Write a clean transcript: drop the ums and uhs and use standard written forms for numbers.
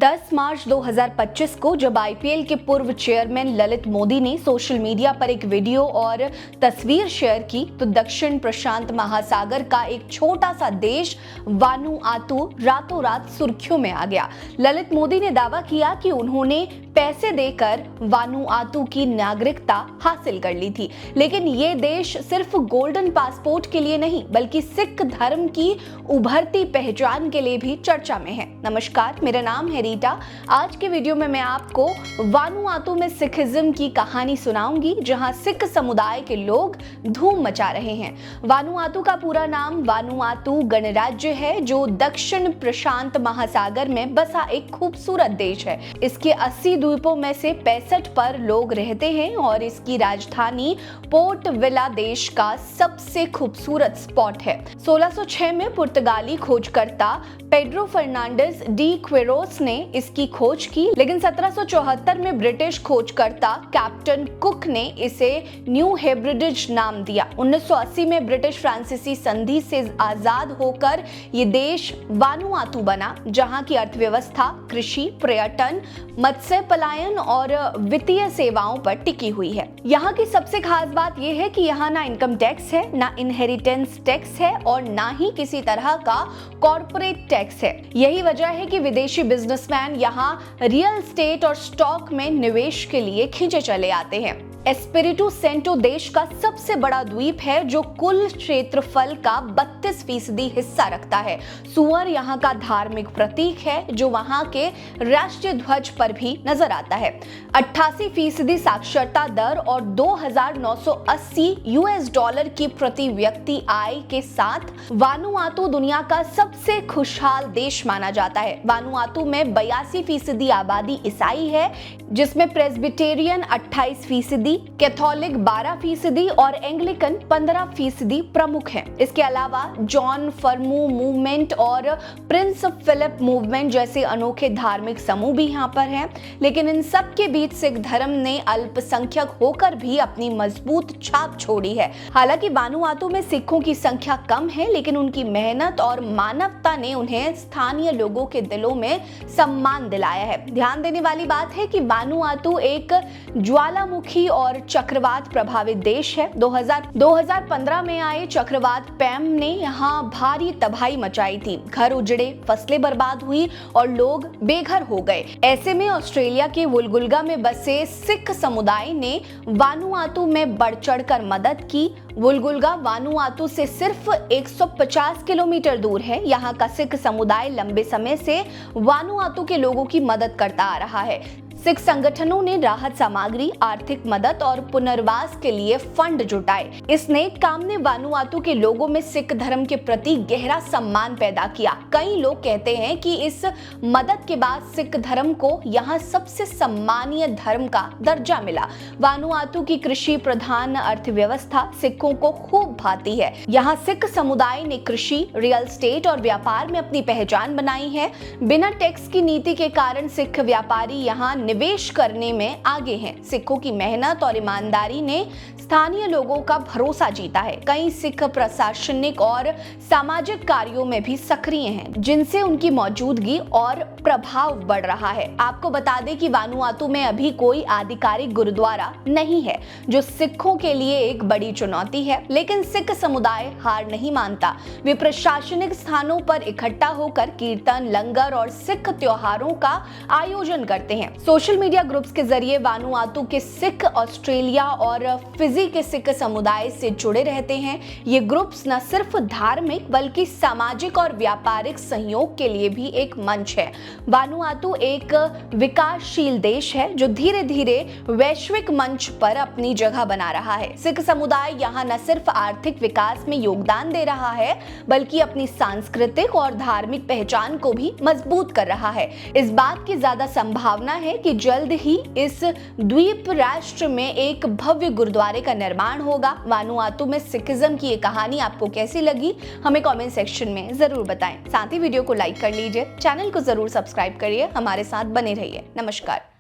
10 मार्च 2025 को जब आईपीएल के पूर्व चेयरमैन ललित मोदी ने सोशल मीडिया पर एक वीडियो और तस्वीर शेयर की तो दक्षिण प्रशांत महासागर का एक छोटा सा देश वानुआतू रातों रात सुर्खियों में आ गया। ललित मोदी ने दावा किया कि उन्होंने पैसे देकर वानुआतू की नागरिकता हासिल कर ली थी, लेकिन ये देश सिर्फ गोल्डन पासपोर्ट के लिए नहीं बल्कि सिख धर्म की उभरती पहचान के लिए भी चर्चा में है। नमस्कार, मेरा नाम है रीटा। आज के वीडियो में मैं आपको वानुआतू में सिखिज्म की कहानी सुनाऊंगी, जहां सिख समुदाय के लोग धूम मचा रहे हैं। वानुआतू का पूरा नाम वानुआतू गणराज्य है, जो दक्षिण प्रशांत महासागर में बसा एक खूबसूरत देश है। इसके 80 द्वीपों में से 65 पर लोग रहते हैं और इसकी राजधानी पोर्ट विला देश का सबसे खूबसूरत स्पॉट है। 1606 में पुर्तगाली खोजकर्ता पेड्रो फर्नांडिस डी क्वेरोस ने इसकी खोज की, लेकिन 1774 में ब्रिटिश खोजकर्ता कैप्टन कुक ने इसे न्यू हेब्रिडिज नाम दिया। 1980 में ब्रिटिश फ्रांसीसी संधि से आजाद होकर ये देश वानुआतू बना, जहां की अर्थव्यवस्था कृषि, पर्यटन, मत्स्य पलायन और वित्तीय सेवाओं पर टिकी हुई है। यहाँ की सबसे खास बात यह है कि यहाँ ना इनकम टैक्स है, ना इनहेरिटेंस टैक्स है और ना ही किसी तरह का कॉर्पोरेट टैक्स है। यही वजह है कि विदेशी बिजनेसमैन यहाँ रियल एस्टेट और स्टॉक में निवेश के लिए खींचे चले आते हैं। एस्पिरिटू सेंटो देश का सबसे बड़ा द्वीप है, जो कुल क्षेत्रफल का 32% हिस्सा रखता है। सुअर यहाँ का धार्मिक प्रतीक है, जो वहाँ के राष्ट्रीय ध्वज पर भी नजर आता है। 88% साक्षरता दर और $2,980 की प्रति व्यक्ति आय के साथ वानुआतू दुनिया का सबसे खुशहाल देश माना जाता है। वानुआतू में 82% आबादी ईसाई है, जिसमें प्रेस्बिटेरियन 28%, कैथोलिक 12% और एंग्लिकन 15% प्रमुख हैं। इसके अलावा जॉन फर्मू मूवमेंट और प्रिंस फिलिप मूवमेंट जैसे अनोखे धार्मिक समूह भी यहाँ पर हैं, लेकिन इन सब के बीच सिख धर्म ने अल्पसंख्यक होकर भी अपनी मजबूत छाप छोड़ी है। हालांकि वानुआतू में सिखों की संख्या कम है, लेकिन उनकी मेहनत और मानवता ने उन्हें स्थानीय लोगों के दिलों में सम्मान दिलाया है। ध्यान देने वाली बात है कि वानुआतू एक ज्वालामुखी और चक्रवात प्रभावित देश है। 2015 में आए चक्रवात पैम ने यहाँ भारी तबाही मचाई थी। घर उजड़े, फसलें बर्बाद हुई और लोग बेघर हो गए। ऐसे में ऑस्ट्रेलिया के वुलगुल्गा में बसे सिख समुदाय ने वानुआतू में बढ़ चढ़कर मदद की। वुलगुल्गा वानुआतू से सिर्फ 150 किलोमीटर दूर है। यहाँ का सिख समुदाय लंबे समय से वानुआतू के लोगों की मदद करता आ रहा है। सिख संगठनों ने राहत सामग्री, आर्थिक मदद और पुनर्वास के लिए फंड जुटाए। इस नेक काम ने वानुआतू के लोगों में सिख धर्म के प्रति गहरा सम्मान पैदा किया। कई लोग कहते हैं कि इस मदद के बाद सिख धर्म को यहाँ सबसे सम्मानीय धर्म का दर्जा मिला। वानुआतू की कृषि प्रधान अर्थव्यवस्था सिखों को खूब भाती है। यहाँ सिख समुदाय ने कृषि, रियल एस्टेट और व्यापार में अपनी पहचान बनाई है। बिना टैक्स की नीति के कारण सिख व्यापारी यहाँ निवेश करने में आगे हैं। सिखों की मेहनत और ईमानदारी ने स्थानीय लोगों का भरोसा जीता है। कई सिख प्रशासनिक और सामाजिक कार्यों में भी सक्रिय हैं, जिनसे उनकी मौजूदगी और प्रभाव बढ़ रहा है। आपको बता दें कि वानुआतू में अभी कोई आधिकारिक गुरुद्वारा नहीं है, जो सिखों के लिए एक बड़ी चुनौती है, लेकिन सिख समुदाय हार नहीं मानता। वे प्रशासनिक स्थानों पर इकट्ठा होकर कीर्तन, लंगर और सिख त्योहारों का आयोजन करते हैं। सोशल मीडिया ग्रुप्स के जरिए वानुआतू के सिख ऑस्ट्रेलिया और फिजी के सिख समुदाय से जुड़े रहते हैं। ये ग्रुप्स न सिर्फ धार्मिक बल्कि सामाजिक और व्यापारिक सहयोग के लिए भी एक मंच है। वानुआतू एक विकासशील देश है, जो धीरे धीरे वैश्विक मंच पर अपनी जगह बना रहा है। सिख समुदाय यहाँ न सिर्फ आर्थिक विकास में योगदान दे रहा है, बल्कि अपनी सांस्कृतिक और धार्मिक पहचान को भी मजबूत कर रहा है। इस बात की ज्यादा संभावना है कि जल्द ही इस द्वीप राष्ट्र में एक भव्य गुरुद्वारे का निर्माण होगा। वानुआतू में सिखिज्म की ये कहानी आपको कैसी लगी, हमें कमेंट सेक्शन में जरूर बताएं। साथ ही वीडियो को लाइक कर लीजिए, चैनल को जरूर सब्सक्राइब करिए, हमारे साथ बने रहिए। नमस्कार।